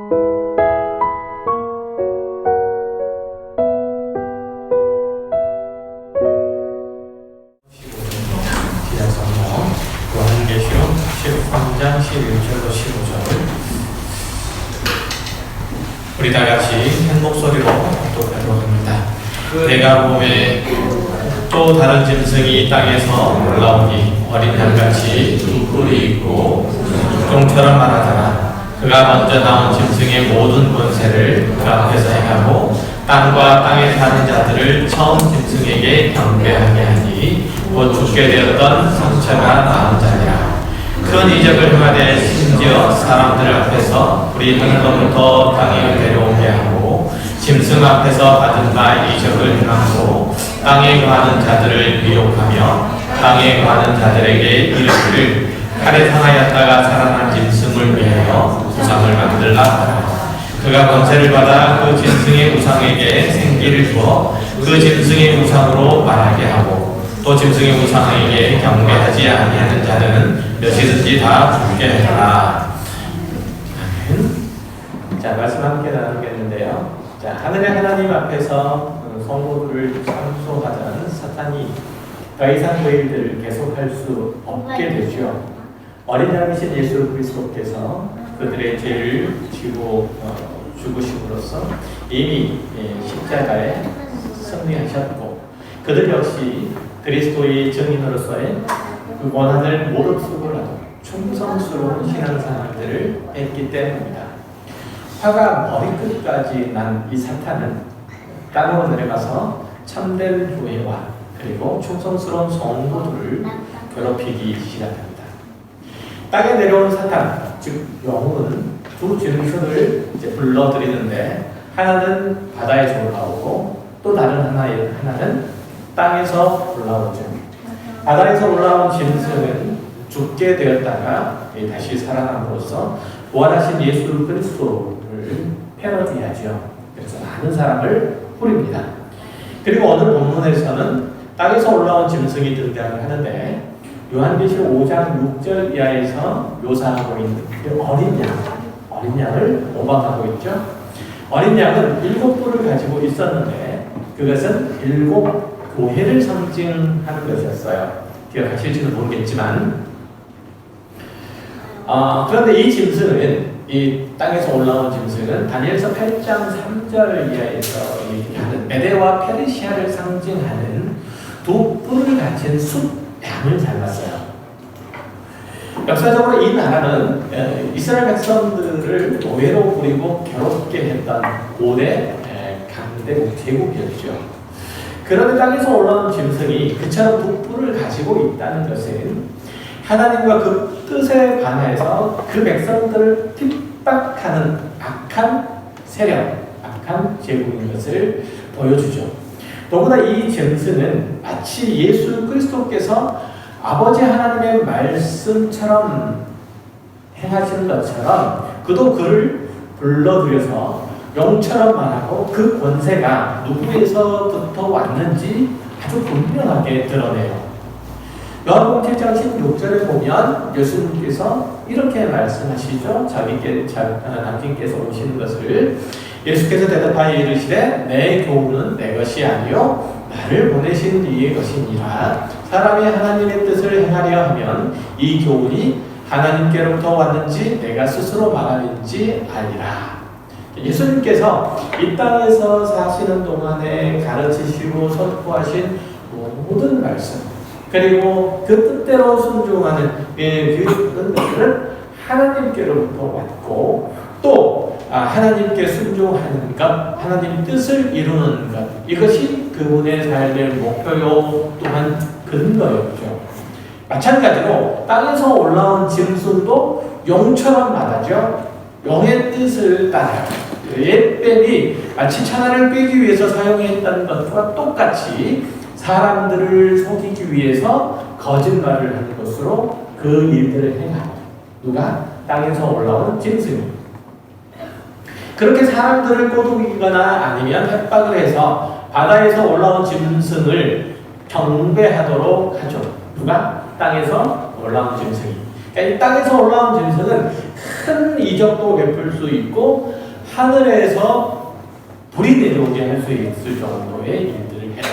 요한계시록 13장 11절로 15절 우리 다같이 한 목소리로 독하도록 합니다. 내가 보매 또 다른 짐승이 땅에서 올라오니 어린 양같이 두 뿔이 있고 종처럼 말하더라. 그가 먼저 나온 짐승의 모든 권세를 그 앞에서 행하고 땅과 땅에 사는 자들을 처음 짐승에게 경배하게 하니 곧 죽게 되었던 상처가 나은 자니라. 큰 이적을 행하되 심지어 사람들 앞에서 불이 하늘로부터 땅에 내려오게 하고 짐승 앞에서 받은 바 이적을 행하고 땅에 거하는 자들을 미혹하며 땅에 거하는 자들에게 이르기를 칼에 상하였다가 살아난 짐승을 위하여 우상을 만들라 하라. 그가 권세를 받아 그 짐승의 우상에게 생기를 주어 그 짐승의 우상으로 말하게 하고 또 짐승의 우상에게 경배하지 아니하는 자들은 몇이든지 다 죽게 하라. 아멘. 자, 말씀 함께 나누겠는데요. 자, 하늘의 하나님 앞에서 성도들을 참소하던 사탄이 더 이상 그 일들을 계속할 수 없게 되죠. 어린 양이신 예수 그리스도께서 그들의 죄를 지고 죽으심으로써 이미 십자가에 승리하셨고 그들 역시 그리스도의 증인으로서의 그 원한을 모릅수고라도 충성스러운 신앙생활들을 했기 때문입니다. 화가 머리끝까지 난 이 사탄은 땅으로 내려가서 참된 교회와 그리고 충성스러운 성도들을 괴롭히기 시작합니다. 땅에 내려온 사탄, 즉 영은 두 짐승을 불러들이는데 하나는 바다에서 올라오고 또 다른 하나는 땅에서 올라오죠. 바다에서 올라온 짐승은 죽게 되었다가 다시 살아남으로써 부활하신 예수 그리스도를 패러디하죠. 그래서 많은 사람을 뿌립니다. 그리고 어느 본문에서는 땅에서 올라온 짐승이 등장을 하는데 요한계시록 5장 6절 이하에서 묘사하고 있는 그 어린 양을 모방하고 있죠. 어린 양은 7뿔을 가지고 있었는데 그것은 7 교회를 상징하는 것이었어요. 기억하실지는 모르겠지만 그런데 이 짐승은 이 땅에서 올라온 짐승은 다니엘서 8장 3절 이하에서 얘기하는 메대와 페르시아를 상징하는 두 뿔을 가진 숫양을 닮았어요. 역사적으로 이 나라는 이스라엘 백성들을 노예로 부리고 괴롭게 했던 고대 강대 제국이었죠. 그런데 땅에서 올라온 짐승이 그처럼 두 뿔을 가지고 있다는 것은 하나님과 그 뜻에 반해서 그 백성들을 핍박하는 악한 세력, 악한 제국인 것을 보여주죠. 더구나 이 짐승은 마치 예수 그리스도께서 아버지 하나님의 말씀처럼 행하시는 것처럼 그도 그를 불러들여서 영처럼 말하고 그 권세가 누구에서부터 왔는지 아주 분명하게 드러내요. 요한복음 7장 16절에 보면 예수님께서 이렇게 말씀하시죠. 당신께서 오시는 것을 예수께서 대답하여 이르시되 내 교훈은 내 것이 아니요 나를 보내신 이의 것이니라. 사람이 하나님의 뜻을 행하려 하면 이 교훈이 하나님께로부터 왔는지 내가 스스로 말하는지 아니라. 예수님께서 이 땅에서 사시는 동안에 가르치시고 선포하신 모든 말씀 그리고 그 뜻대로 순종하는 그 것들은 하나님께로부터 왔고 또 하나님께 순종하는 것, 하나님 뜻을 이루는 것 이것이 그분의 삶의 목표요 또한 근거였죠. 마찬가지로 땅에서 올라온 짐승도 용처럼 말하죠. 용의 뜻을 따라요. 옛뱀이 마치 천하를 꿰기 위해서 사용했다는 것과 똑같이 사람들을 속이기 위해서 거짓말을 하는 것으로 그 일들을 행하고 누가? 땅에서 올라온 짐승. 그렇게 사람들을 꼬드기거나 아니면 협박을 해서 바다에서 올라온 짐승을 경배하도록 하죠. 누가? 땅에서 올라온 짐승이. 그러니까 이 땅에서 올라온 짐승은 큰 이적도 베풀 수 있고 하늘에서 불이 내려오게 할 수 있을 정도의 일들을 해요.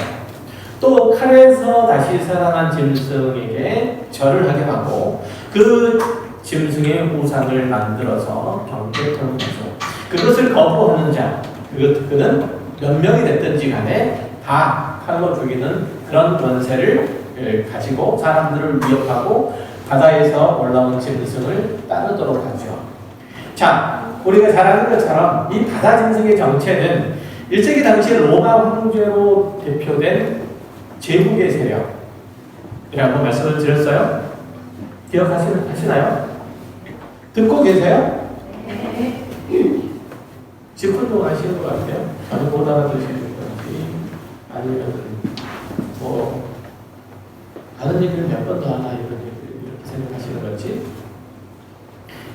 또 칼에서 다시 살아난 짐승에게 절을 하게 하고 그 짐승의 우상을 만들어서 경배토록 하죠. 그것을 거부하는 자, 그는 몇 명이 됐든지 간에 다 칼로 죽이는 그런 권세를 가지고 사람들을 위협하고 바다에서 올라온 짐승을 따르도록 하죠. 자, 우리가 잘 아는 것처럼 이 바다 짐승의 정체는 1세기 당시 로마 황제로 대표된 제국의 세력이라고 말씀을 드렸어요. 기억하시나요? 듣고 계세요? 짚을도 하시는 것 같아요. 아니 못 알아두시는 건지 아니면 뭐 다른 얘기를 몇 번 더 하나 이런 얘기를 이렇게 생각하시는 건지.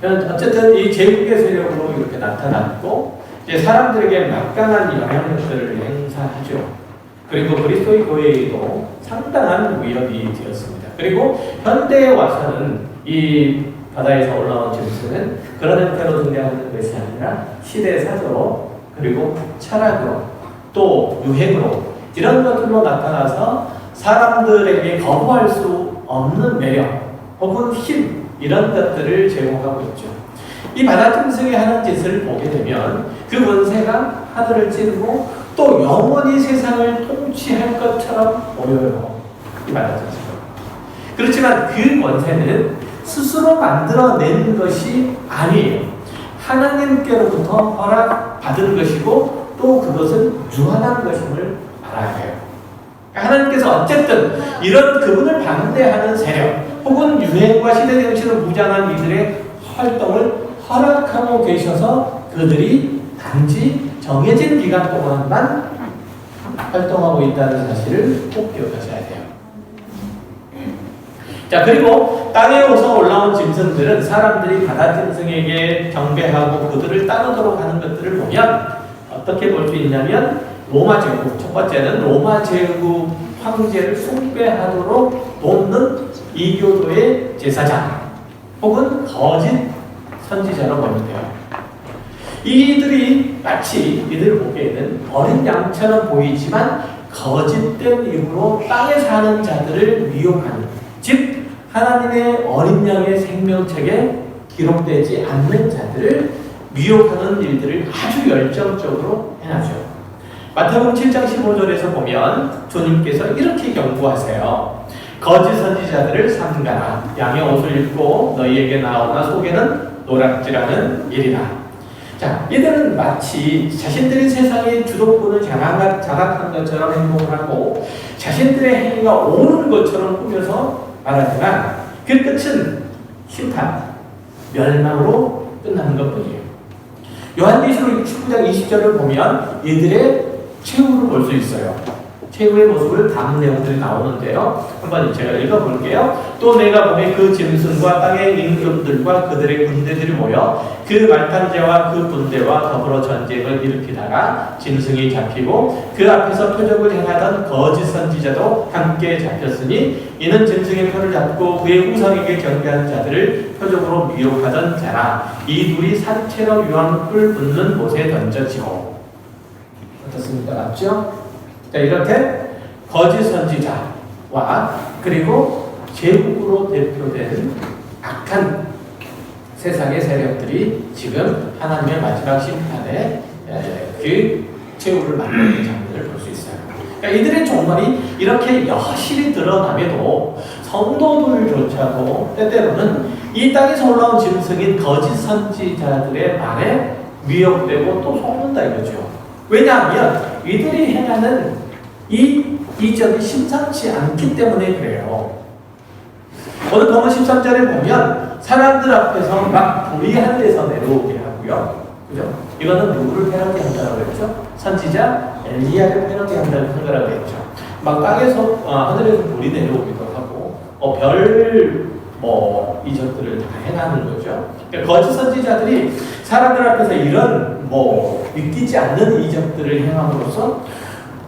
어쨌든 이 제국의 세력으로 이렇게 나타났고 이제 사람들에게 막강한 영향력들을 행사하죠. 그리고 그리스도의 교회에도 상당한 위협이 되었습니다. 그리고 현대에 와서는 이 바다에서 올라온 짐승은 그런 형태로 등장하는 것이 아니라 시대사적으로 그리고 철학으로 또 유행으로 이런 것들로 나타나서 사람들에게 거부할 수 없는 매력 혹은 힘 이런 것들을 제공하고 있죠. 이 바다 짐승이 하는 짓을 보게 되면 그 권세가 하늘을 찌르고 또 영원히 세상을 통치할 것처럼 보여요. 이 바다 짐승. 그렇지만 그 권세는 스스로 만들어낸 것이 아니에요. 하나님께로부터 허락받은 것이고 또 그것은 유한한 것임을 알아야 해요. 하나님께서 어쨌든 이런 그분을 반대하는 세력 혹은 유행과 시대 정신을 무장한 이들의 활동을 허락하고 계셔서 그들이 단지 정해진 기간 동안만 활동하고 있다는 사실을 꼭 기억하셔야 돼요. 자, 그리고 땅에 오서 올라온 짐승들은 사람들이 바다 짐승에게 경배하고 그들을 따르도록 하는 것들을 보면 어떻게 볼 수 있냐면 로마 제국, 첫 번째는 로마 제국 황제를 숭배하도록 돕는 이교도의 제사장 혹은 거짓 선지자로 보면 돼요. 이들이 마치 이들을 보기에는 어린 양처럼 보이지만 거짓된 이유로 땅에 사는 자들을 미혹하는, 즉 하나님의 어린 양의 생명책에 기록되지 않는 자들을 미혹하는 일들을 아주 열정적으로 행하죠. 마태복음 7장 15절에서 보면 주님께서 이렇게 경고하세요. 거짓 선지자들을 삼가라. 양의 옷을 입고 너희에게 나오나 속에는 노략질하는 일이라. 자, 이들은 마치 자신들이 세상의 주도권을 장악한 것처럼 행동을 하고 자신들의 행위가 옳은 것처럼 꾸며서 말하지만 그 끝은 심판, 멸망으로 끝나는 것뿐이에요. 요한계시록 19장 20절을 보면 이들의 최후를 볼 수 있어요. 최후의 모습을 담은 내용들이 나오는데요. 한번 제가 읽어볼게요. 또 내가 보니 그 짐승과 땅의 임금들과 그들의 군대들이 모여 그 말탄제와 그 군대와 더불어 전쟁을 일으키다가 짐승이 잡히고 그 앞에서 표적을 행하던 거짓 선지자도 함께 잡혔으니 이는 짐승의 표를 잡고 그의 우상에게 경배하는 자들을 표적으로 미혹하던 자라. 이 둘이 산채로 유황불 붙는 곳에 던져지고. 어떻습니까? 맞죠? 자, 이렇게 거짓 선지자와 그리고 제국으로 대표되는 악한 세상의 세력들이 지금 하나님의 마지막 심판에 그 최후를 맞는 장면을 볼 수 있어요. 그러니까 이들의 종말이 이렇게 여실히 드러남에도 성도들조차도 때때로는 이 땅에서 올라온 짐승인 거짓 선지자들의 말에 미혹되고 또 속는다 이거죠. 왜냐하면 이들이 행하는 이 이적이 심상치 않기 때문에 그래요. 오늘 본문 13절에 보면 사람들 앞에서 막 불의한 데서 내려오게 하고요. 그죠? 이거는 누구를 패러디 한다고 했죠? 선지자 엘리야를 패러디 한다고 생각을 했죠. 막 땅에서 하늘에서 불이 내려오기도 하고 이적들을 다 행하는 거죠. 그러니까 거짓 선지자들이 사람들 앞에서 이런 믿기지 않는 이적들을 행함으로써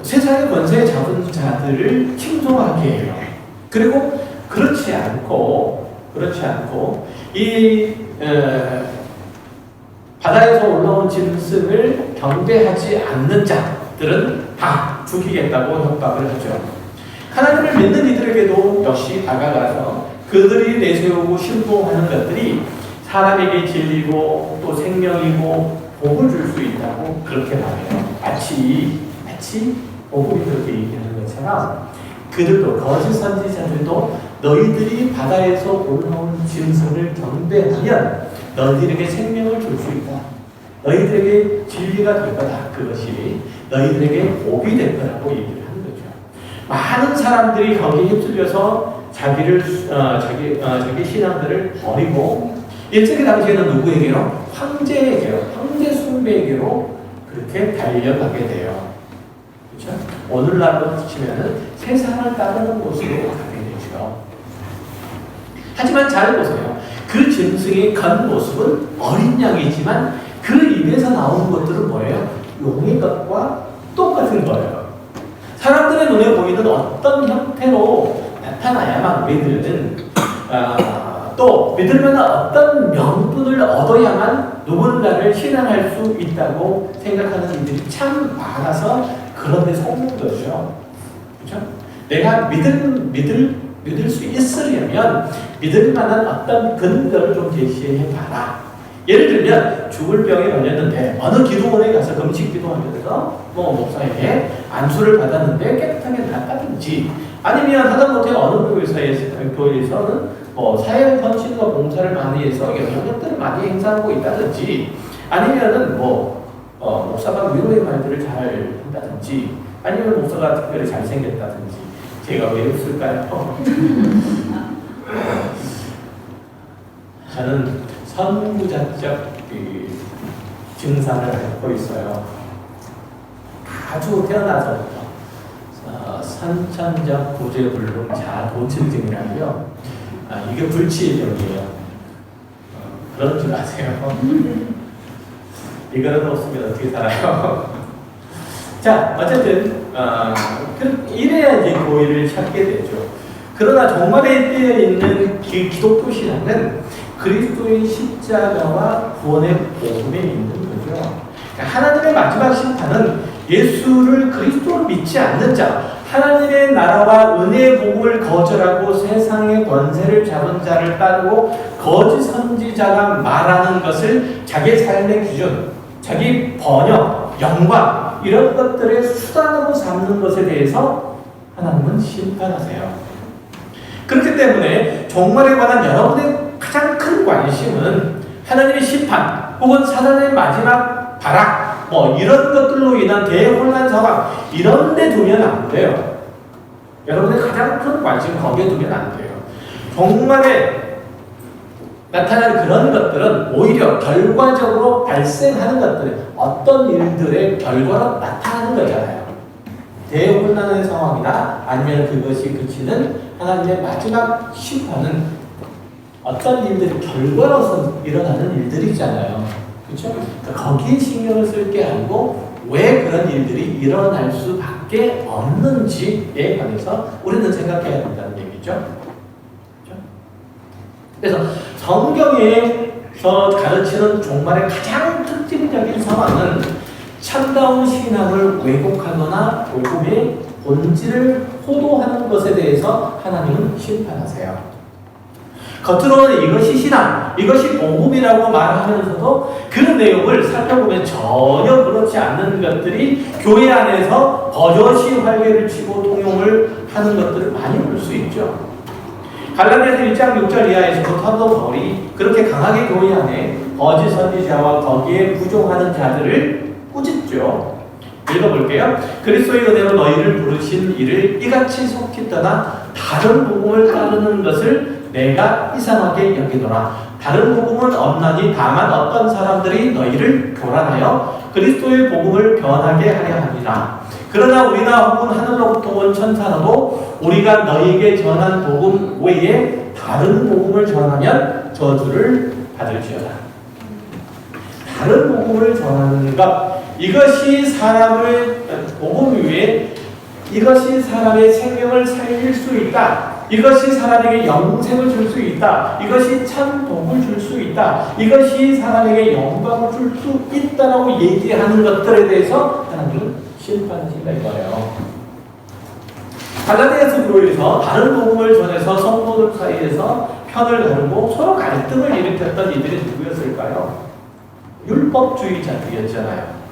세상의 권세에 잡은 자들을 칭송하게 해요. 그리고 그렇지 않고 그렇지 않고 이 바다에서 올라온 짐승을 경배하지 않는 자들은 다 죽이겠다고 협박을 하죠. 하나님을 믿는 이들에게도 역시 다가가서 그들이 내세우고 신봉하는 것들이 사람에게 진리고 또 생명이고 복을 줄 수 있다고 그렇게 말해요. 마치 복음이 그렇게 얘기하는 것처럼 그들도 거짓 선지자들도 너희들이 바다에서 올라온 짐승을 경배하면 너희들에게 생명을 줄 수 있다. 너희들에게 진리가 될 거다. 그것이 너희들에게 복이 될 거라고 얘기를 하는 거죠. 많은 사람들이 거기에 휩쓸려서 자기 신앙들을 버리고 일제기 당시에는 누구에게로? 황제 숭배에게로 그렇게 달려가게 돼요. 그렇죠? 오늘날로 치면은 세상을 따르는 곳으로 가게 되죠. 하지만 잘 보세요. 그 짐승의 겉모습은 어린 양이지만 그 입에서 나오는 것들은 뭐예요? 용의 것과 똑같은 거예요. 사람들의 눈에 보이는 어떤 형태로 나타나야만 우리들은 또 믿을 만한 어떤 명분을 얻어야만 누군가를 신앙할 수 있다고 생각하는 이들이 참 많아서 그런 데 속는 거죠. 그렇죠? 내가 믿을 수 있으려면 믿을 만한 어떤 근거를 좀 제시해 봐라. 예를 들면 죽을 병에 걸렸는데 어느 기도원에 가서 금식 기도하면서 목사에게 안수를 받았는데 깨끗하게 나았다든지 아니면 하다못해 어느 교회에서는 사회 헌신과 봉사를 많이 해서 영향력들을 많이 행사하고 있다든지 아니면은 목사가 위로의 말들을 잘 한다든지 아니면 목사가 특별히 잘생겼다든지 제가 왜 웃을까요? 저는 선구자적 증상을 갖고 있어요. 아주 태어나서부터 선천적 구제불능 자도층증이라고요. 이게 불치병이에요. 그런 줄 아세요? 이거는 없으면 어떻게 살아요? 자, 어쨌든 이래야 이제 교회를 찾게 되죠. 그러나 종말의 때에 있는 기독교 신앙은 그리스도의 십자가와 구원의 복음에 있는 거죠. 그러니까 하나님의 마지막 심판은 예수를 그리스도로 믿지 않는 자, 하나님의 나라와 은혜의 복음을 거절하고 세상의 권세를 잡은 자를 따르고 거짓 선지자가 말하는 것을 자기 삶의 기준, 자기 번역, 영광 이런 것들의 수단으로 삼는 것에 대해서 하나님은 심판하세요. 그렇기 때문에 종말에 관한 여러분의 가장 큰 관심은 하나님의 심판 혹은 사단의 마지막 발악 이런 것들로 인한 대혼란 상황 이런 데 두면 안 돼요. 여러분의 가장 큰 관심 거기에 두면 안 돼요. 종말에 나타나는 그런 것들은 오히려 결과적으로 발생하는 것들 어떤 일들의 결과로 나타나는 거잖아요. 대혼란의 상황이나 아니면 그것이 그치는 하나님의 마지막 심판은 어떤 일들이 결과로서 일어나는 일들이잖아요. 그렇죠? 그러니까 거기에 신경을 쓸 게 아니고 왜 그런 일들이 일어날 수밖에 없는지에 관해서 우리는 생각해야 된다는 얘기죠. 그렇죠? 그래서 성경에서 가르치는 종말의 가장 특징적인 상황은 참다운 신앙을 왜곡하거나 복음의 본질을 호도하는 것에 대해서 하나님은 심판하세요. 겉으로는 이것이 신앙, 이것이 복음이라고 말하면서도 그 내용을 살펴보면 전혀 그렇지 않는 것들이 교회 안에서 버젓이 활개를 치고 통용을 하는 것들을 많이 볼 수 있죠. 갈라디아서 1장 6절 이하에서도 사도 바울이 그렇게 강하게 교회 안에 거짓 선지자와 거기에 부종하는 자들을 꾸짖죠. 읽어볼게요. 그리스도의 은혜로 너희를 부르신 이를 이같이 속히 떠나 다른 복음을 따르는 것을 내가 이상하게 여기노라. 다른 복음은 없나니 다만 어떤 사람들이 너희를 교란하여 그리스도의 복음을 변하게 하려 함이라. 그러나 우리나 혹은 하늘로부터 온 천사라도 우리가 너희에게 전한 복음 외에 다른 복음을 전하면 저주를 받을지어다. 다른 복음을 전하는 것, 이것이 사람을 복음 위에 이것이 사람의 생명을 살릴 수 있다. 이것이 사람에게 영생을 줄 수 있다. 이것이 참 복을 줄 수 있다. 이것이 사람에게 영광을 줄 수 있다라고 얘기하는 것들에 대해서 하나님은 심판하신다 이거예요. 갈라디아서 교회에서 다른 복음을 전해서 성도들 사이에서 편을 나누고 서로 갈등을 일으켰던 이들이 누구였을까요? 율법주의자들이었잖아요.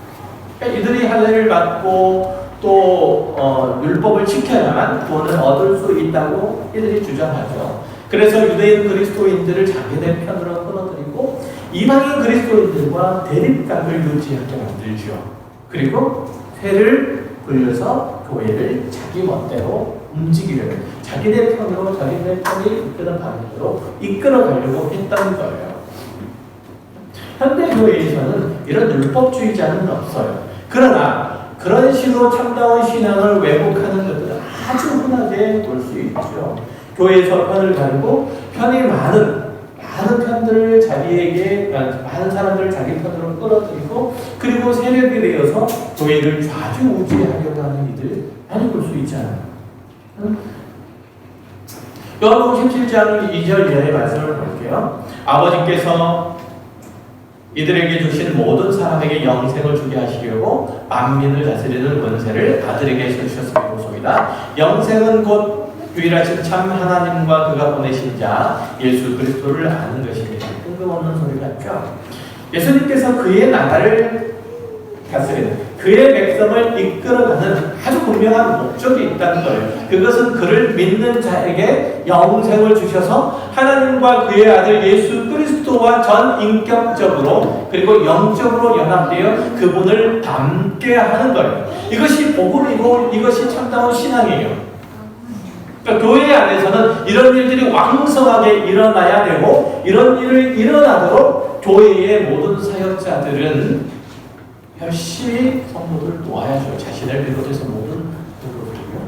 그러니까 이들이 할례를 받고 또 율법을 지켜야만 구원을 얻을 수 있다고 이들이 주장하죠. 그래서 유대인 그리스도인들을 자기네 편으로 끌어들이고 이방인 그리스도인들과 대립각을 유지하게 만들죠. 그리고 회를 불려서 교회를 자기 멋대로 움직이려고 자기네 편으로 자기네 편이 이끄는 방향으로 이끌어가려고 했다는 거예요. 현대교회에서는 이런 율법주의자는 없어요. 그러나 그런 식으로 참다운 신앙을 왜곡하는 것들은 아주 흔하게 볼 수 있죠. 교회에서 편을 가르고 편이 많은 편들을 많은 사람들을 자기 편으로 끌어들이고 그리고 세력이 되어서 교회를 좌지우지하려고 하는 이들 많이 볼 수 있잖아요. 요한복음 17장 2절 이하의 말씀을 볼게요. 아버지께서 이들에게 주신 모든 사람에게 영생을 주게 하시려고 만민을 다스리는 권세를 아들에게 주셨음이 고소이다. 영생은 곧 유일하신 참 하나님과 그가 보내신 자 예수 그리스도를 아는 것입니다. 뜬금없는 소리 같죠? 예수님께서 그의 나라를 다스리는 그의 백성을 이끌어가는 아주 분명한 목적이 있다는 거예요. 그것은 그를 믿는 자에게 영생을 주셔서 하나님과 그의 아들 예수 그리스도와 전 인격적으로 그리고 영적으로 연합되어 그분을 닮게 하는 거예요. 이것이 복음이고 이것이 참다운 신앙이에요. 그러니까 교회 안에서는 이런 일들이 왕성하게 일어나야 되고 이런 일을 일어나도록 교회의 모든 사역자들은 열심히 성도들 도와야죠. 자신을 비롯해서 모든 성도들이요.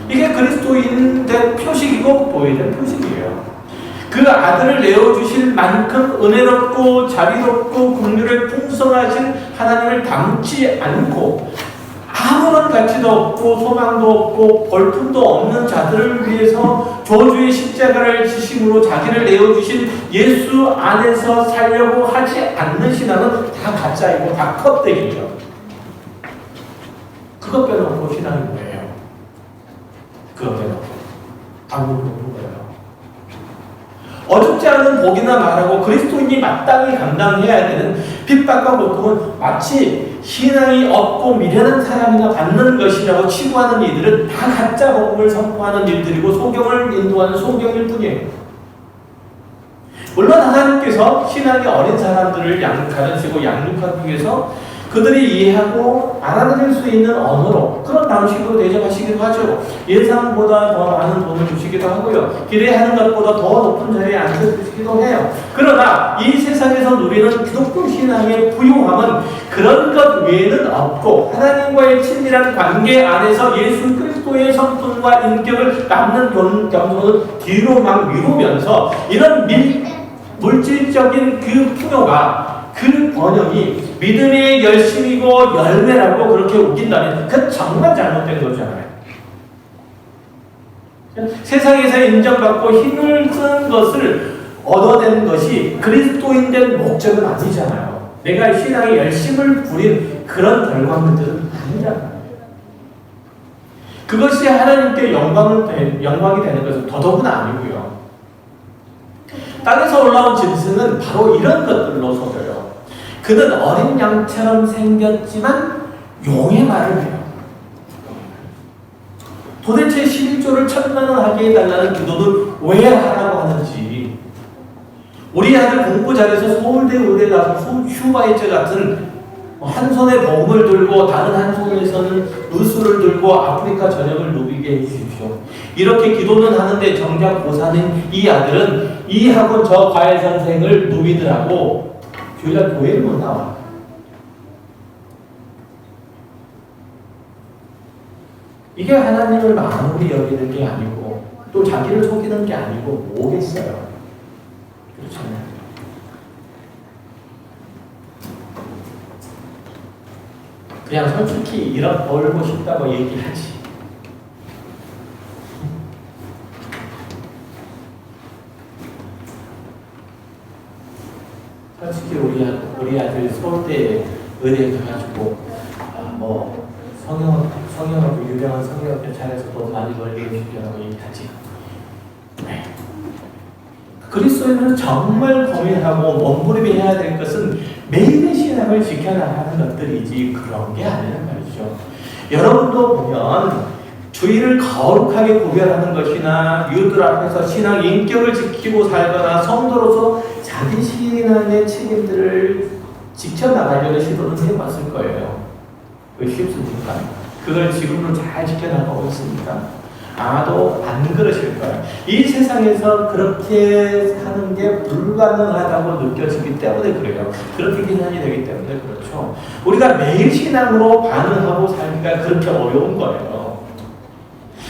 이게 그리스도인의 표식이고 교회의 표식이에요. 그 아들을 내어주실 만큼 은혜롭고 자비롭고 긍휼에 풍성하신 하나님을 닮지 않고 아무런 가치도 없고 소망도 없고 볼품도 없는 자들을 위해서 저주의 십자가를 지심으로 자기를 내어주신 예수 안에서 살려고 하지 않는 신앙은 다 가짜이고 다 껍데기죠. 그것 빼놓고 신앙이 뭐예요? 그것 빼놓고 아무것도 없는 거예요. 어줍지 않은 복이나 말하고 그리스도인이 마땅히 감당해야 되는 핍박과 고통은 마치 신앙이 없고 미련한 사람이나 받는 것이라고 치부하는 이들은 다 가짜 복음을 선포하는 일들이고 소경을 인도하는 소경일 뿐이에요. 물론 하나님께서 신앙이 어린 사람들을 가르치고 양육하기 위해서 그들이 이해하고 알아들을 수 있는 언어로 그런 방식으로 대접하시기도 하죠. 예상보다 더 많은 돈을 주시기도 하고요. 기대하는 것보다 더 높은 자리에 앉혀주시기도 해요. 그러나 이 세상에서 누리는 기독교 신앙의 부유함은 그런 것 외에는 없고 하나님과의 친밀한 관계 안에서 예수 그리스도의 성품과 인격을 낳는 겸손은 뒤로 막 미루면서 이런 물질적인 그 풍요가 그 번영이 믿음의 열심이고 열매라고 그렇게 웃긴다면 그건 정말 잘못된 거잖아요. 세상에서 인정받고 힘을 쓰는 것을 얻어내는 것이 그리스도인 된 목적은 아니잖아요. 내가 신앙에 열심을 부린 그런 결과물들은 아니잖아요. 그것이 하나님께 영광이 되는 것은 더더구나 아니고요. 땅에서 올라온 짐승은 바로 이런 것들로 속여요. 그는 어린 양처럼 생겼지만 용의 말을 해요. 도대체 11조를 1,000만 원 하게 해달라는 기도를 왜 하라고 하는지. 우리 아들 공부 잘해서 서울대 의대 가서 휴바이처 같은 한 손에 복음을 들고 다른 한 손에서는 누수를 들고 아프리카 전역을 누비게 해주십시오. 이렇게 기도는 하는데 정작 고사는 이 아들은 이 학원 저 과외 선생을 누비느라고 주일날 교회를 못 나와. 이게 하나님을 마음으로 여기는 게 아니고 또 자기를 속이는 게 아니고 뭐겠어요? 그렇잖아요. 그냥 솔직히 이런 벌고 싶다고 얘기하지. 우리 아들 서울대 의대에 가가지고 뭐 성형하고 유명한 성형학교 잘해서 돈 많이 벌게 해주려고 얘기하지. 네. 그리스도인은 정말 고민하고 몸부림해야 될 것은 매일의 신앙을 지켜나가는 것들이지 그런 게 아니란 말이죠. 여러분도 보면 주의를 거룩하게 구별하는 것이나 유들 앞에서 신앙 인격을 지키고 살거나 성도로서 자기 신앙의 책임들을 지켜나가려는 시도는 해봤을 거예요. 왜 쉽습니까? 그걸 지금도 잘 지켜나가고 있습니까? 아마도 안 그러실 거예요. 이 세상에서 그렇게 사는 게 불가능하다고 느껴지기 때문에 그래요. 그렇게 계산이 되기 때문에 그렇죠. 우리가 매일 신앙으로 반응하고 살기가 그렇게 어려운 거예요.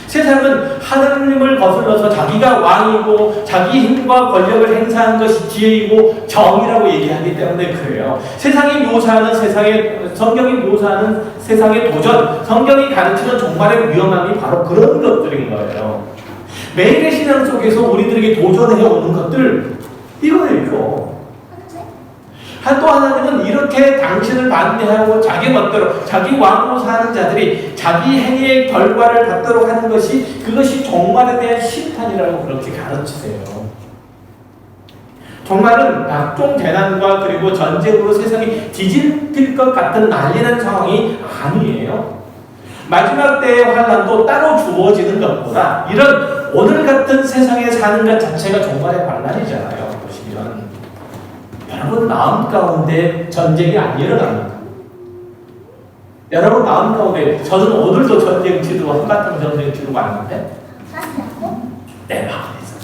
세상은 하나님을 거슬러서 자기가 왕이고 자기 힘과 권력을 행사하는 것이 지혜이고 정의라고 얘기하기 때문에 그래요. 세상이 묘사하는 성경이 묘사하는 세상의 도전, 성경이 가르치는 종말의 위험함이 바로 그런 것들인 거예요. 매일의 신앙 속에서 우리들에게 도전해 오는 것들 이거예요. 또 하나님은 이렇게 당신을 반대하고 자기 멋대로 자기 왕으로 사는 자들이 자기 행위의 결과를 받도록 하는 것이 그것이 종말에 대한 심판이라고 그렇게 가르치세요. 종말은 각종 재난과 그리고 전쟁으로 세상이 뒤집힐 것 같은 난리난 상황이 아니에요. 마지막 때의 환난도 따로 주어지는 것보다 이런 오늘 같은 세상에 사는 것 자체가 종말의 반란이잖아요. 보시면 여러분 마음 가운데 전쟁이 안 일어납니다. 여러분 마음 가운데 저는 오늘도 전쟁 치르고 한바탕 전쟁 치르고 왔는데 내 마음에서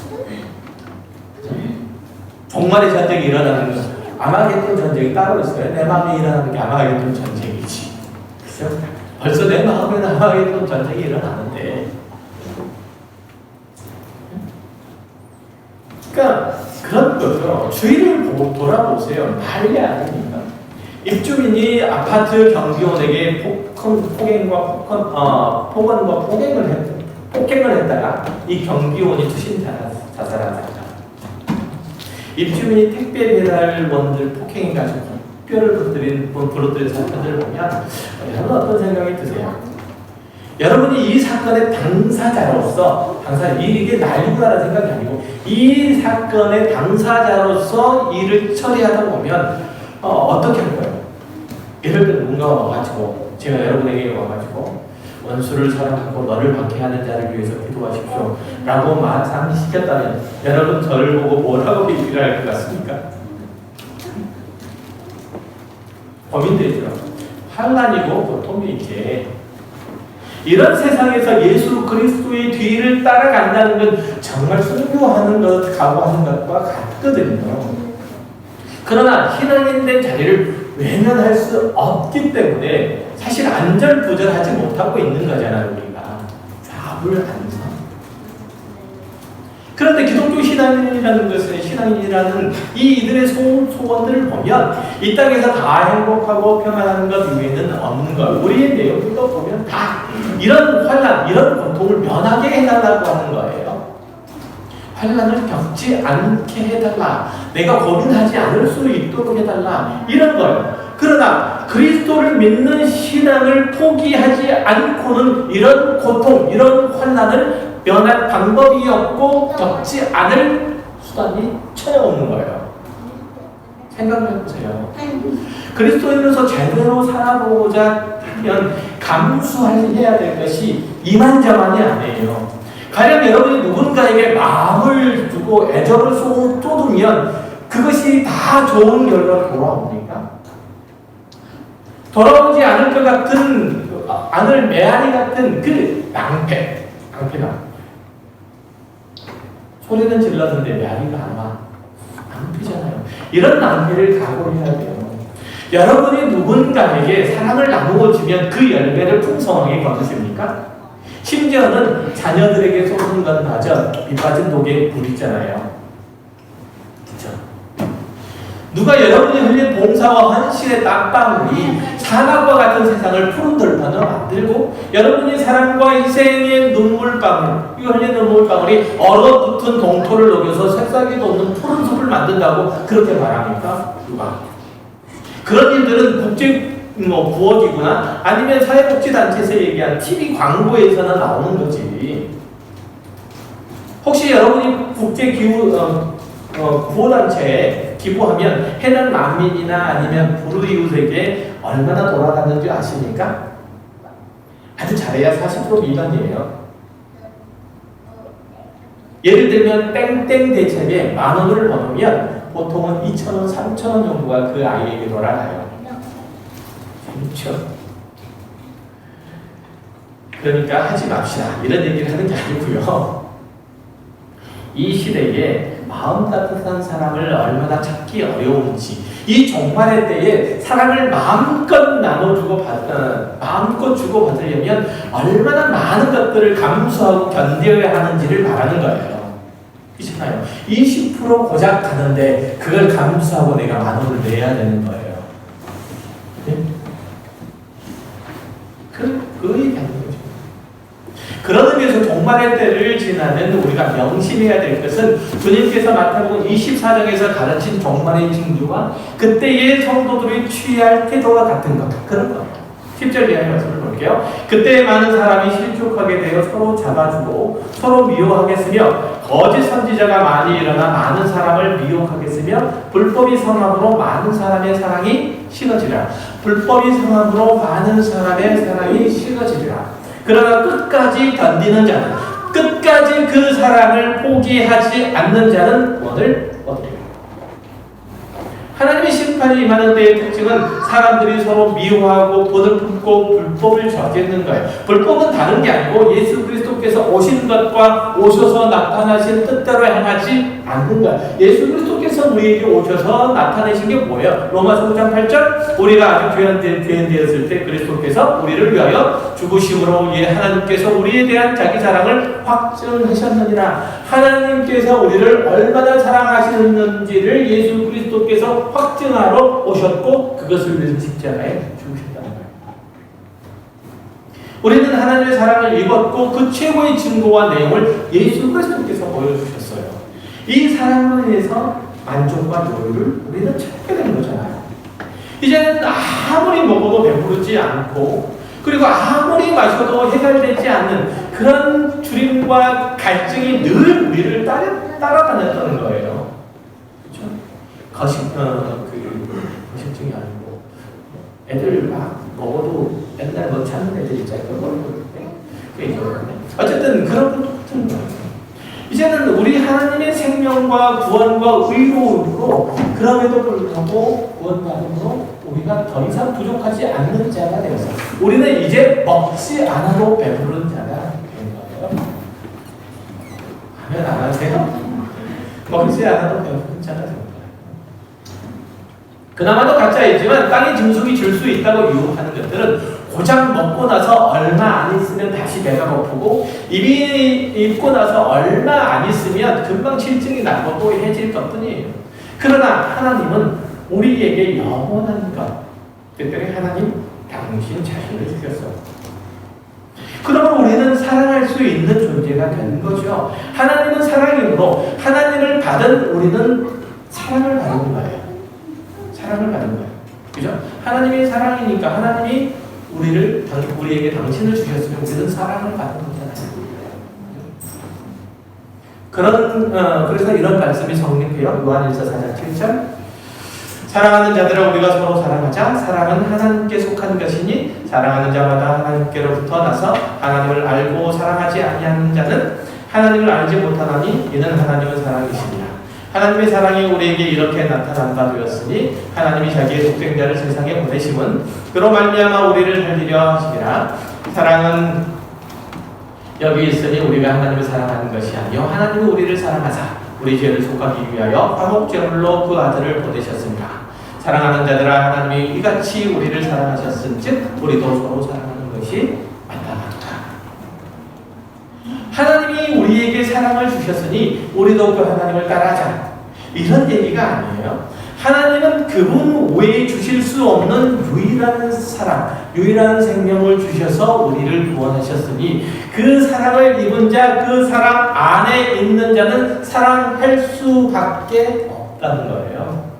종말의 전쟁이 일어나는 것 아마겟돈 전쟁이 따로 있어요. 내 마음에 일어나는 게 아마겟돈 전쟁이지. 그죠? 벌써 내 마음에는 아마겟돈 전쟁이 일어나는데 그러니까 그런 거죠. 주위를 돌아보세요. 난리 아닙니까? 입주민이 아파트 경비원에게 폭행을 했다가 이 경비원이 투신 자살하다가 입주민이 택배 배달원들 폭행해가지고 뼈를 부러뜨린 사건들을 보면 여러분 어떤 생각이 드세요? 여러분이 이 사건의 당사자로서 이게 난리구나라는 생각이 아니고 이 사건의 당사자로서 일을 처리하다 보면 어떻게 할 거예요? 예를 들어 누군가가 와가지고 제가 여러분에게 와가지고 원수를 사랑하고 너를 박해하는 자를 위해서 기도하십시오 라고 말씀시켰다면 여러분 저를 보고 뭐라고 얘기를 할 것 같습니까? 고민되죠. 환난이고 고통이 있게 이런 세상에서 예수 그리스도의 뒤를 따라간다는 건 정말 순교하는 것, 각오하는 것과 같거든요. 그러나 신앙인된 자리를 외면할 수 없기 때문에 사실 안절부절하지 못하고 있는 거잖아요, 우리가. 좌불안성. 그런데 기독교 신앙인이라는 것은 신앙인이라는 이들의 소원들을 보면 이 땅에서 다 행복하고 평안한 것 이외에는 없는 것. 우리의 내용도 보면 다 이런 환난, 이런 고통을 면하게 해달라고 하는 거예요. 환난을 겪지 않게 해달라. 내가 고민하지 않을 수 있도록 해달라. 이런 거예요. 그러나 그리스도를 믿는 신앙을 포기하지 않고는 이런 고통, 이런 환난을 면할 방법이 없고 겪지 않을 수단이 전혀 없는 거예요. 생각해보세요. 그리스도인으로서 제대로 살아보고자 하면 감수해야 될 것이 이만저만이 아니에요. 가령 여러분이 누군가에게 마음을 두고 애정을 쏟으면 그것이 다 좋은 결과로 돌아옵니까? 돌아오지 않을 것 같은, 안을 메아리 같은 그 낭패가. 소리는 질렀는데 메아리가 안 와. 낭패잖아요. 이런 낭패를 각오해야 돼요. 여러분이 누군가에게 사랑을 나누어 주면 그 열매를 풍성하게 거두십니까? 심지어는 자녀들에게 쏟은 건 다져 밑빠진 독에 불이잖아요. 그렇죠? 누가 여러분이 흘린 봉사와 헌신의 땀방울이 사막과 같은 세상을 푸른 들판으로 만들고 여러분이 사랑과 희생의 눈물방울, 이 흘린 눈물방울이 얼어붙은 동토를 녹여서 색깔이 돋는 푸른 숲을 만든다고 그렇게 말합니까? 누가? 그런 일들은 국제 구호기구나 아니면 사회복지단체에서 얘기한 TV 광고에서나 나오는 거지. 혹시 여러분이 구호단체에 기부하면 해당 난민이나 아니면 불우이웃에게 얼마나 돌아갔는지 아십니까? 아주 잘해야 40% 미만이에요. 예를 들면 땡땡 대책에 10,000원을 버으면 보통은 2,000원, 3,000원 정도가 그 아이에게 돌아가요. 그렇죠. 그러니까 하지 맙시다. 이런 얘기를 하는 게 아니고요. 이 시대에 마음 따뜻한 사람을 얼마나 찾기 어려운지, 이 종말의 때에 사랑을 마음껏 나눠주고 마음껏 주고받으려면 얼마나 많은 것들을 감수하고 견뎌야 하는지를 말하는 거예요. 그렇잖아요. 20% 고작 가는데 그걸 감수하고 내가 10,000원을 내야 되는 거예요. 네? 그 얘기하는 거죠. 그런 의미에서 종말의 때를 지나는 우리가 명심해야 될 것은 주님께서 마태복음 24장에서 가르친 종말의 징조와 그때의 성도들이 취할 태도와 같은 것, 그런 거예요. 10절 이하의 말씀을 볼게요. 그때 많은 사람이 실족하게 되어 서로 잡아주고 서로 미워하겠으며 거짓 선지자가 많이 일어나 많은 사람을 미혹하겠으며 불법이 성함으로 많은 사람의 사랑이 식어지리라. 불법이 성함으로 많은 사람의 사랑이 식어지리라. 그러나 끝까지 견디는 자는, 끝까지 그 사랑을 포기하지 않는 자는 구원을 얻으리라. 하나님의 심판이 임하는 때의 특징은 사람들이 서로 미워하고 본을 품고 불법을 저지르는 거예요. 불법은 다른 게 아니고 예수 그리스도께서 오신 것과 오셔서 나타나신 뜻대로 행하지 않는 거예요. 예수 그리스도께서 우리에게 오셔서 나타내신 게 뭐예요? 로마서 9장 8절 우리가 아직 죄인되었을 때 그리스도께서 우리를 위하여 죽으심으로 하나님께서 우리에 대한 자기 사랑을 확증하셨느니라. 하나님께서 우리를 얼마나 사랑하시는지를 예수 그리스도께서 확증하러 오셨고 그것을 위해서 십자가에 죽으셨다는 거예요. 우리는 하나님의 사랑을 입었고 그 최고의 증거와 내용을 예수 그리스도께서 보여주셨어요. 이 사랑을 위해서 만족과 여유를 우리는 찾게 된 거잖아요. 이제는 아무리 먹어도 배부르지 않고 그리고 아무리 마셔도 해결되지 않는 그런 주림과 갈증이 늘 우리를 따라다녔다는 거예요. 그렇죠? 거식증이 아니고 애들 막 먹어도 맨날 뭐 찾는 애들 있잖아요. 어쨌든 그런 것도 같은 거예요. 이제는 우리 하나님의 생명과 구원과 의로움으로 그럼에도 불구하고 구원받음으로 우리가 더 이상 부족하지 않는 자가 되어서 우리는 이제 먹지 않아도 배부른 자가 된 거예요. 하면 안 하세요? 먹지 않아도 배부른 자가 된 거예요. 그나마도 가짜이지만 땅의 짐승이 줄 수 있다고 유혹하는 것들은 고작 먹고 나서 얼마 안 있으면 다시 배가 고프고 입이 입고 나서 얼마 안 있으면 금방 실증이 나고 또 해질 것뿐이에요. 그러나 하나님은 우리에게 영원한 것, 특별히 하나님 당신 자신을 주셨어요. 그러면 우리는 사랑할 수 있는 존재가 되는 거죠. 하나님은 사랑이므로 하나님을 받은 우리는 사랑을 받는 거예요. 사랑을 받는 거예요. 그죠? 하나님이 사랑이니까 하나님이 우리에게 당신을 주셨으면 우리는 사랑을 받는 거잖아요. 그래서 이런 말씀이 성립해요. 요한일서 4장 7절. 사랑하는 자들아 우리가 서로 사랑하자. 사랑은 하나님께 속한 것이니 사랑하는 자마다 하나님께로부터 나서 하나님을 알고 사랑하지 아니하는 자는 하나님을 알지 못하나니 이는 하나님은 사랑이시니라. 하나님의 사랑이 우리에게 이렇게 나타난 바 되었으니 하나님이 자기의 독생자를 세상에 보내심은 그로 말미암아 우리를 살리려 하시니라. 사랑은 여기 있으니 우리가 하나님을 사랑하는 것이 아니요 하나님은 우리를 사랑하사 우리 죄를 속하기 위하여 화목제물로 그 아들을 보내셨습니다. 사랑하는 자들아 하나님이 이같이 우리를 사랑하셨은즉 우리도 서로 사랑하는 것이 마땅하도다. 하나님이 우리에게 사랑을 주셨으니 우리도 그 하나님을 따라하자. 이런 얘기가 아니에요. 하나님은 그분 외에 주실 수 없는 유일한 사랑, 유일한 생명을 주셔서 우리를 구원하셨으니 그 사랑을 입은 자, 그 사랑 안에 있는 자는 사랑할 수밖에 없다는 거예요.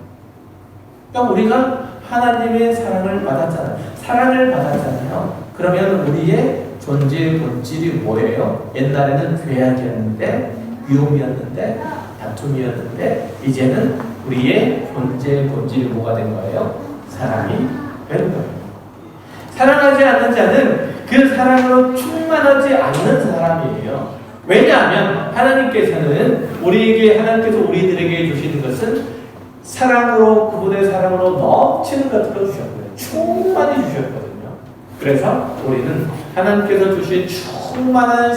그러니까 우리가 하나님의 사랑을 받았잖아요. 사랑을 받았잖아요. 그러면 우리의 존재 본질이 뭐예요? 옛날에는 죄악이었는데, 위험이었는데, 다툼이었는데, 이제는 우리의 존재 본질이 뭐가 된 거예요? 사랑이 된 거예요. 사랑하지 않는 자는 그 사랑으로 충만하지 않는 사람이에요. 왜냐하면 하나님께서 우리들에게 주시는 것은 사랑으로, 그분의 사랑으로 넘치는 것들을 주셨고요. 충만히 주셨거든요. 그래서 우리는 하나님께서 주신 충만한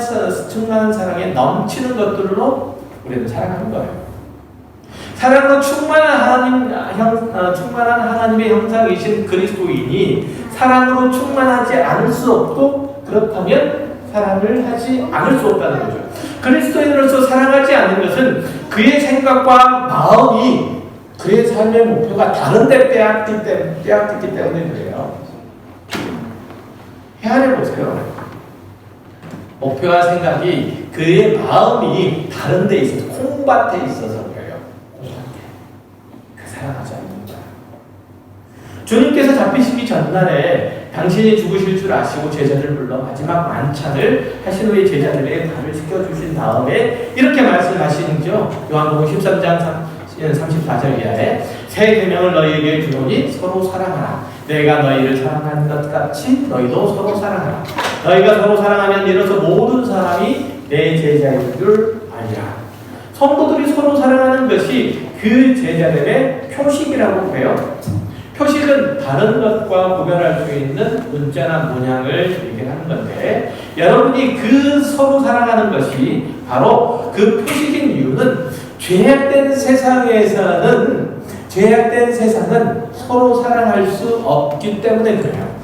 사랑에 넘치는 것들로 우리는 사랑하는 거예요. 사랑으로 충만한 하나님의 형상이신 그리스도인이 사랑으로 충만하지 않을 수 없고, 그렇다면 사랑을 하지 않을 수 없다는 거죠. 그리스도인으로서 사랑하지 않는 것은 그의 생각과 마음이 그의 삶의 목표가 다른데 빼앗겼기 때문에 그래요. 헤아려 보세요. 목표와 생각이 그의 마음이 다른 데 있어서, 콩밭에 있어서 그래요. 그 사랑하지 않는다. 주님께서 잡히시기 전날에 당신이 죽으실 줄 아시고 제자를 불러 마지막 만찬을 하신 후에 제자들의 발을 씻겨주신 다음에 이렇게 말씀하시는죠. 요한복음 13장 34절 이하에 새 계명을 너희에게 주노니 서로 사랑하라. 내가 너희를 사랑한 것 같이 너희도 서로 사랑하라. 너희가 서로 사랑하면 이로써 모든 사람이 내 제자인 줄 알리라. 성도들이 서로 사랑하는 것이 그 제자들의 표식이라고 해요. 표식은 다른 것과 구별할 수 있는 문자나 문양을 얘기하는 건데, 여러분이 그 서로 사랑하는 것이 바로 그 표식인 이유는 죄악된 세상은 서로 사랑할 수 없기 때문에 그래요.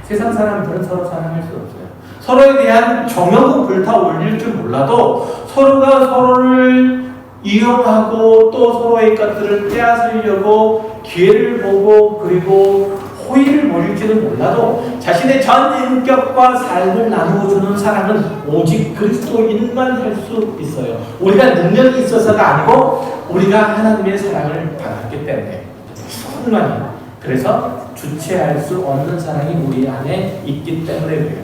세상 사람들은 서로 사랑할 수 없어요. 서로에 대한 정욕은 불타올릴 줄 몰라도 서로가 서로를 이용하고 또 서로의 것들을 빼앗으려고 기회를 보고, 그리고 호의를 보일지는 몰라도 자신의 전 인격과 삶을 나누어주는 사랑은 오직 그리스도인만 할 수 있어요. 우리가 능력이 있어서가 아니고 우리가 하나님의 사랑을 받았기 때문에 충만히. 그래서 주체할 수 없는 사랑이 우리 안에 있기 때문에 그래요.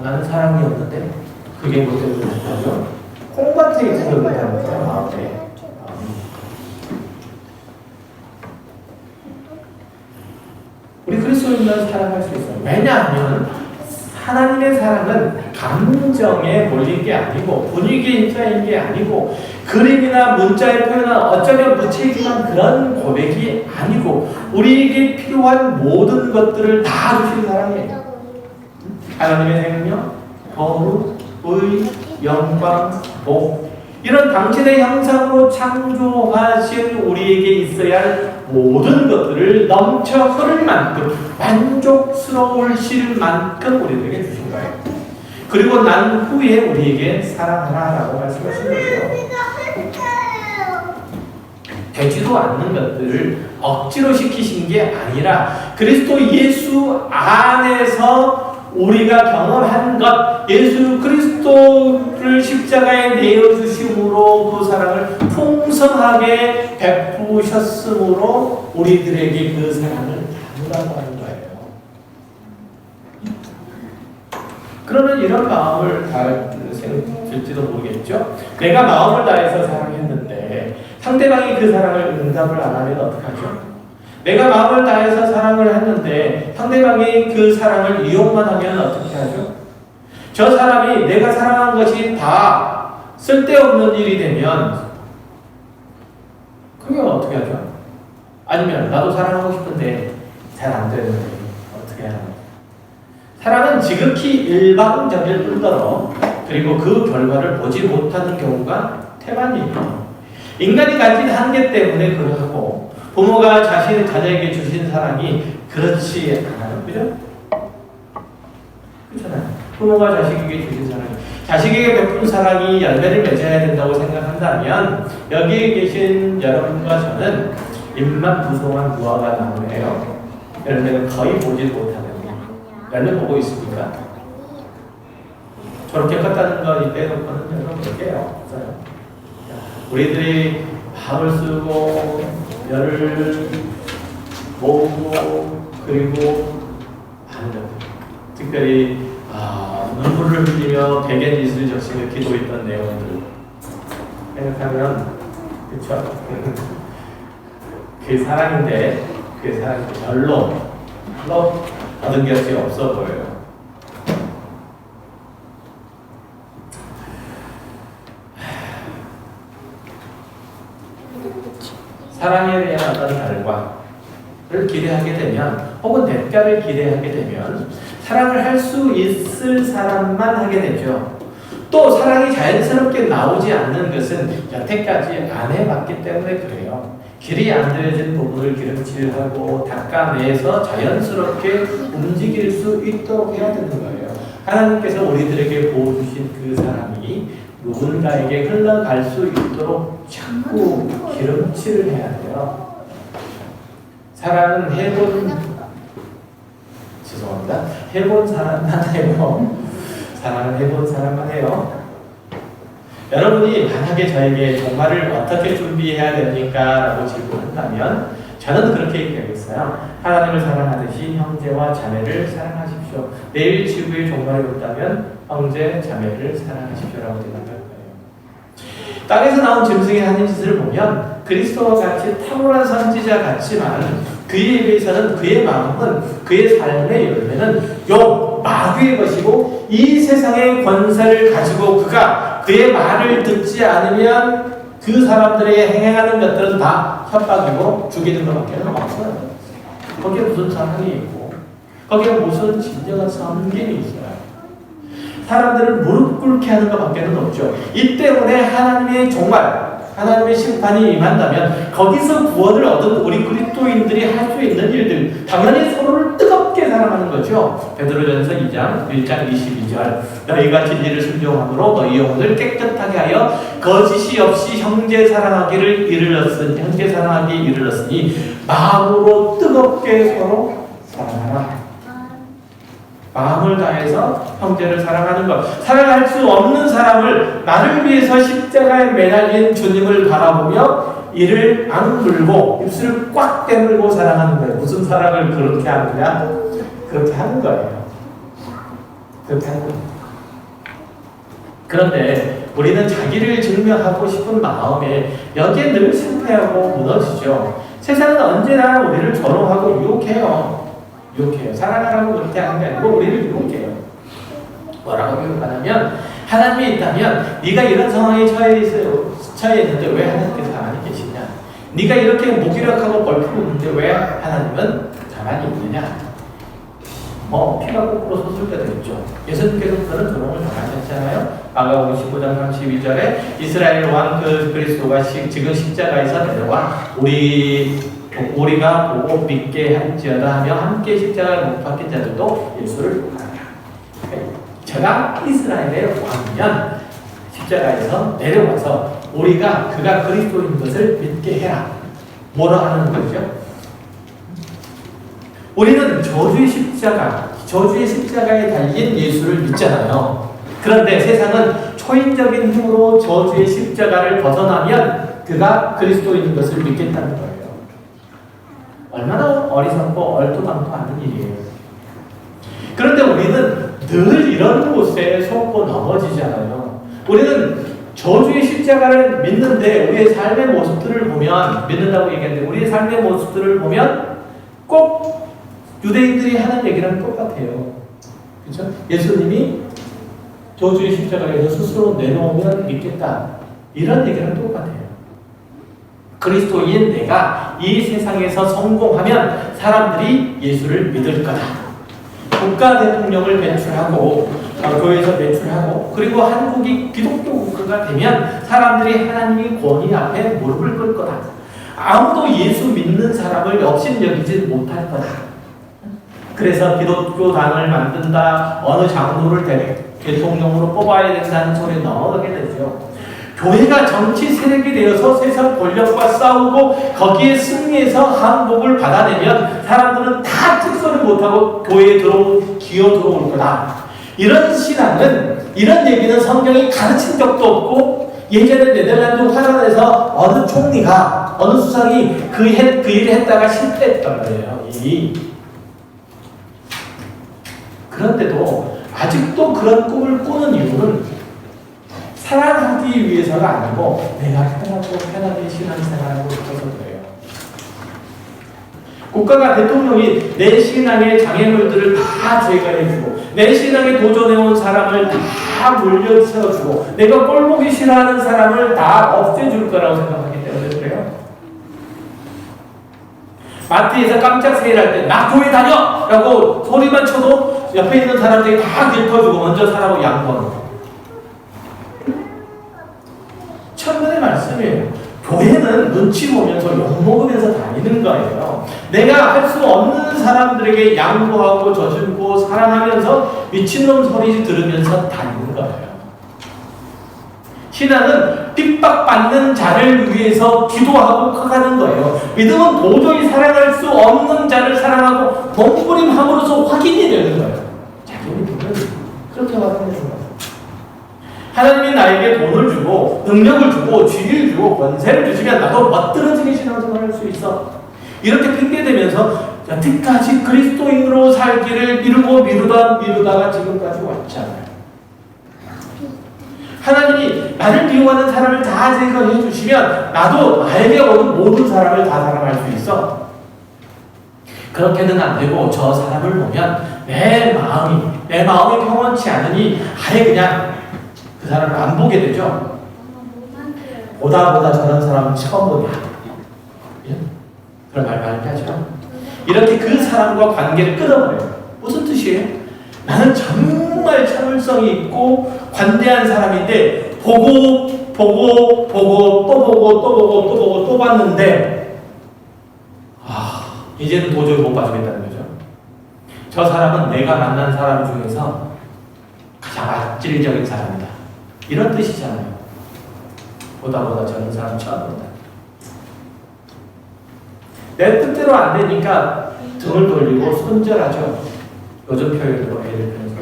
나는 사랑이 없는데 그게 뭐 때문에 그렇죠? 콩밭에 있는 것보다 마음에. 우리 그리스도인만 사랑할 수 있어요. 왜냐하면 하나님의 사랑은 감정에 몰린 게 아니고, 분위기에 휩싸인 게 아니고, 그림이나 문자에 표현한 어쩌면 무책임한 그런 고백이 아니고, 우리에게 필요한 모든 것들을 다 주신 사랑이에요. 하나님의 생명, 거룩, 의, 영광, 복, 이런 당신의 형상으로 창조하신 우리에게 있어야 할 모든 것들을 넘쳐 흐를 만큼, 만족스러우실 만큼 우리에게 주신 거예요. 그리고 난 후에 우리에게 사랑하라라고 말씀하신 거죠. 되지도 않는 것들을 억지로 시키신 게 아니라 그리스도 예수 안에서 우리가 경험한 것, 예수 그리스도를 십자가에 내어주심으로 그 사랑을 풍성하게 베푸셨으므로 우리들에게 그 사랑을 나누라고 하는 거예요. 그러면 이런 마음을 들지도 모르겠죠? 내가 마음을 다해서 사랑했는데 상대방이 그 사랑을 응답을 안 하면 어떡하죠? 내가 마음을 다해서 사랑을 했는데 상대방이 그 사랑을 이용만 하면 어떻게 하죠? 저 사람이 내가 사랑한 것이 다 쓸데없는 일이 되면 그게 어떻게 하죠? 아니면 나도 사랑하고 싶은데 잘 안 되는데 어떻게 하나? 사랑은 지극히 일방적일 뿐더러 그리고 그 결과를 보지 못하는 경우가 태반이에요. 인간이 가진 한계 때문에 그러하고 부모가 자신의 자녀에게 주신 사랑이 그렇지 않아요. 그죠? 그렇잖아요. 부모가 자식에게 주신 사랑이, 자식에게 베푼 사랑이 열매를 맺어야 된다고 생각한다면 여기에 계신 여러분과 저는 입만 무성한 무화과 나무예요. 열매는 거의 보지 못하는. 열매 보고 있습니까? 저렇게 컸다는 거 빼놓고는 여러분 볼게요. 우리들이 밥을 쓰고 열을 모으고 그리고 하는 것. 특별히 눈물을 흘리며 백엔짓을 적시며 기도했던 내용들 생각하면 그쵸? 그 사랑인데 그 사랑이 별로 얻은 것이 없어 보여요. 사랑에 대한 어떤 결과를 기대하게 되면 혹은 대가를 기대하게 되면 사랑을 할 수 있을 사람만 하게 되죠. 또 사랑이 자연스럽게 나오지 않는 것은 여태까지 안 해봤기 때문에 그래요. 길이 안 들여진 부분을 기름칠하고 닦아내서 자연스럽게 움직일 수 있도록 해야 되는 거예요. 하나님께서 우리들에게 부어주신 그 사랑이 누군가에게 흘러갈 수 있도록 자꾸 기름칠을 해야 돼요. 사랑은 해본 사람만 해요. 사랑은 해본 사람만 해요. 여러분이 만약에 저에게 종말을 어떻게 준비해야 됩니까? 라고 질문한다면 저는 그렇게 얘기하겠어요. 하나님을 사랑하듯이 형제와 자매를 사랑하십시오. 내일 지구의 종말이 온다면 형제, 자매를 사랑하십시오라고 대답할 거예요. 땅에서 나온 짐승이 하는 짓을 보면 그리스도와 같이 탁월한 선지자 같지만 그에 비해서는 그의 마음은 그의 삶의 열매는 용, 마귀의 것이고 이 세상의 권세를 가지고 그가 그의 말을 듣지 않으면 그 사람들에게 행하는 것들은 다 협박이고 죽이는 것밖에 없어요. 거기에 무슨 사랑이 있고 거기에 무슨 진정한 섬김이 있어요. 사람들을 무릎 꿇게 하는 것밖에 없죠. 이 때문에 하나님의 종말, 하나님의 심판이 임한다면 거기서 구원을 얻은 우리 그리스도인들이 할 수 있는 일들 당연히 서로를 뜨겁게 사랑하는 거죠. 베드로전서 2장 1장 22절 너희가 진리를 순종함으로 너희 영혼을 깨끗하게 하여 거짓이 없이 형제 사랑하기 이르렀으니 마음으로 뜨겁게 서로 사랑하라. 마음을 다해서 형제를 사랑하는 것. 사랑할 수 없는 사람을 나를 위해서 십자가에 매달린 주님을 바라보며 이를 악물고 입술을 꽉 깨물고 사랑하는 거예요. 무슨 사랑을 그렇게 하느냐? 그렇게 하는 거예요. 그렇게 하는 거예요. 그런데 우리는 자기를 증명하고 싶은 마음에 여기에 늘 실패하고 무너지죠. 세상은 언제나 우리를 조롱하고 유혹해요. 사랑하라고 그렇게 하는 게 아니고 우리를 유혹해요. 뭐라고 유혹하냐면 하나님이 있다면 네가 이런 상황에 처해 있는데 왜 하나님께서 가만히 계시냐? 네가 이렇게 무기력하고 벌프고 있는데 왜 하나님은 가만히 있느냐? 피가 거꾸로 솟을 때도 있죠. 예수님께서 그런 조롱을 당하셨잖아요. 마가복음 19장 32절에 이스라엘 왕 그리스도가 지금 십자가에서 내려와 우리가 보고 믿게 할지어다 하며 함께 십자가를 못 박힌 자들도 예수를 보아라. 제가 이스라엘의 왕이면 십자가에서 내려와서 그가 그리스도인 것을 믿게 해라. 뭐라 하는 거죠? 우리는 저주의 십자가에 달린 예수를 믿잖아요. 그런데 세상은 초인적인 힘으로 저주의 십자가를 벗어나면 그가 그리스도인 것을 믿겠다는 거예요. 얼마나 어리석고 얼토당토 않은 일이에요. 그런데 우리는 늘 이런 곳에 속고 넘어지잖아요. 우리는 저주의 십자가를 믿는데 우리의 삶의 모습들을 보면 믿는다고 얘기하는데 우리의 삶의 모습들을 보면 꼭 유대인들이 하는 얘기랑 똑같아요. 그렇죠? 예수님이 저주의 십자가에서 스스로 내놓으면 믿겠다. 이런 얘기랑 똑같아요. 그리스도인 내가 이 세상에서 성공하면 사람들이 예수를 믿을 거다. 국가 대통령을 배출하고 교회에서 배출하고 그리고 한국이 기독교 국가가 되면 사람들이 하나님의 권위 앞에 무릎을 꿇을 거다. 아무도 예수 믿는 사람을 업신여기지 못할 거다. 그래서 기독교당을 만든다. 어느 장로를 대통령으로 뽑아야 된다는 소리에 넘어가게 되죠. 교회가 정치 세력이 되어서 세상 권력과 싸우고 거기에 승리해서 항복을 받아내면 사람들은 다 특소를 못하고 교회에 기어 들어올 거다. 이런 신앙은, 이런 얘기는 성경이 가르친 적도 없고 예전에 네덜란드 화란에서 어느 총리가, 어느 수상이 그 일을 했다가 실패했단 말이에요. 보니 그런데도 아직도 그런 꿈을 꾸는 이유는 사랑하기 위해서가 아니고 내가 편하게 신앙생활하고 싶어서 그래요. 국가가 대통령이 내 신앙의 장애물들을 다 제거해주고 내 신앙에 도전해온 사람을 다 물려세워주고 내가 꼴보기 싫어하는 사람을 다 없애줄 거라고 생각하기 때문에 그래요. 마트에서 깜짝 세일할 때 나 교회 다녀! 라고 소리만 쳐도 옆에 있는 사람들이 다 길터주고 먼저 사라고 양보하는 거예요. 천년의 말씀이에요. 교회는 눈치 보면서 욕먹으면서 다니는 거예요. 내가 할 수 없는 사람들에게 양보하고 져주고 사랑하면서 미친놈 소리 들으면서 다니는 거예요. 신앙은 핍박받는 자를 위해서 기도하고 커가는 거예요. 믿음은 도저히 사랑할 수 없는 자를 사랑하고 몸부림함으로써 확인이 되는 거예요. 자기 믿음은 그렇게 확인되는 거예요. 하나님이 나에게 돈을 주고 능력을 주고 지위를 주고 권세를 주시면 나도 멋들어지게 신앙생활을 할 수 있어. 이렇게 핑계대면서 여태까지 그리스도인으로 살기를 미루다가 지금까지 왔잖아요. 하나님이 나를 미워하는 사람을 다 제거해 주시면 나도 나에게 오는 모든 사람을 다 사랑할 수 있어. 그렇게는 안 되고 저 사람을 보면 내 마음이 평온치 않으니 아예 그냥 그 사람을 안 보게 되죠. 보다 저런 사람은 처음 보냐. 그런 말 많이 하죠. 이렇게 그 사람과 관계를 끊어버려요. 무슨 뜻이에요? 나는 정말 참을성이 있고 관대한 사람인데 보고 또 봤는데 이제는 도저히 못 봐주겠다는 거죠. 저 사람은 내가 만난 사람 중에서 가장 악질적인 사람이다. 이런 뜻이잖아요. 보다 저런 사람 처음 본다. 내 뜻대로 안 되니까 등을 돌리고 손절하죠. 요즘 표현으로 예를 들어서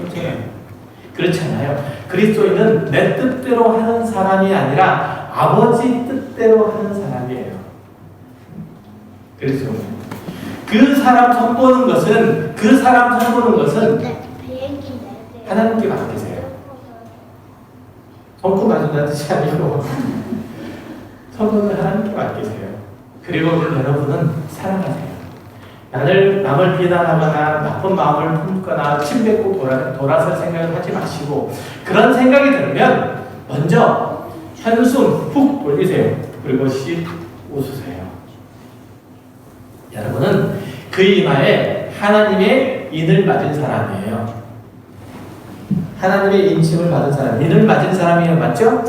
그렇잖아요. 그리스도인은 내 뜻대로 하는 사람이 아니라 아버지 뜻대로 하는 사람이에요. 그리스도인. 그 사람 선보는 것은 하나님께 맡기세요. 손금 맞은다는 뜻이 아니고 선보는 하나님께 맡기세요. 그리고 여러분은 사랑하세요. 남을 비난하거나 나쁜 마음을 품거나 침뱉고 돌아설 생각을 하지 마시고 그런 생각이 들면 먼저 한숨 푹 돌리세요. 그리고 씩 웃으세요. 여러분은 그 이마에 하나님의 인을 맞은 사람이에요. 하나님의 인침을 받은 사람, 인을 맞은 사람이에요. 맞죠?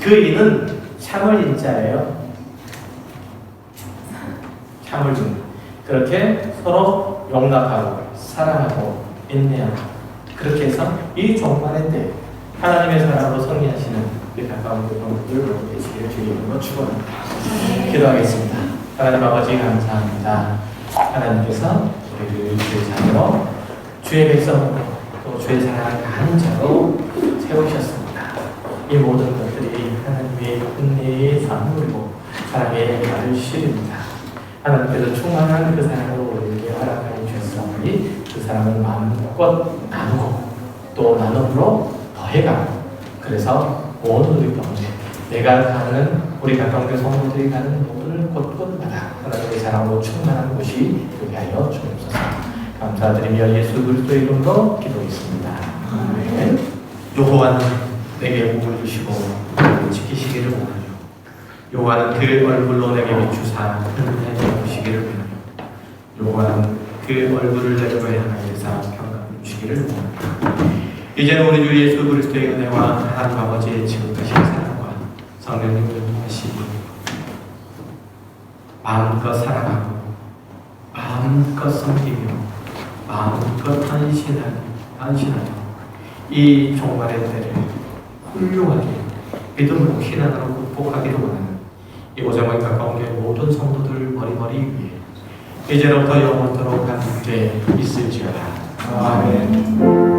그 인은 참을 인자예요. 참을 인. 그렇게 서로 용납하고 사랑하고 인내하고 그렇게 해서 이 종말의 때 하나님의 사랑으로 승리하시는 우리 가까운 교통들 모두 계시기를 주의 이름으로 축원합니다. 기도하겠습니다. 하나님 아버지 감사합니다. 하나님께서 우리를 주의 자녀로 주의 백성으로 또 주의 사랑을 가는 자로 세우셨습니다. 이 모든 것들이 하나님의 은혜의 선물이고 사랑의 말실입니다. 하나님께서 충만한 그 사랑으로 우리에게 허락하여 주셨사오니 그 사랑을 마음껏 나누고 또 나눔으로 더해가고 그래서 모든 우리 가운데 내가 가는 우리 가까운 성도들이 가는 모든 곳곳마다 하나님의 사랑으로 충만한 곳이 되게 하여 주옵소서. 감사드리며 예수 그리스도의 이름으로 기도했습니다. 아멘. 여호와는 내게 복을 주시고 지키시기를 원하며 여호와는 그 얼굴로 내게 비추사 은혜를 주시기를 원하며 여호와는 그 얼굴을 내게 향하여서 평강을 주시기를 원하며 이제는 우리 주 예수 그리스도의 은혜와 하나님 아버지의 지극하신 사랑과 성령님의 인도하심이 마음껏 사랑하고 마음껏 섬기며 마음껏 헌신하며 이 종말의 때를 훌륭하게 믿음으로 신앙으로 극복하기를 원하는 이곳에 가까운 게 모든 성도들 머리머리 위에 이제로부터 영원토록 함께 있을지어다. 아멘.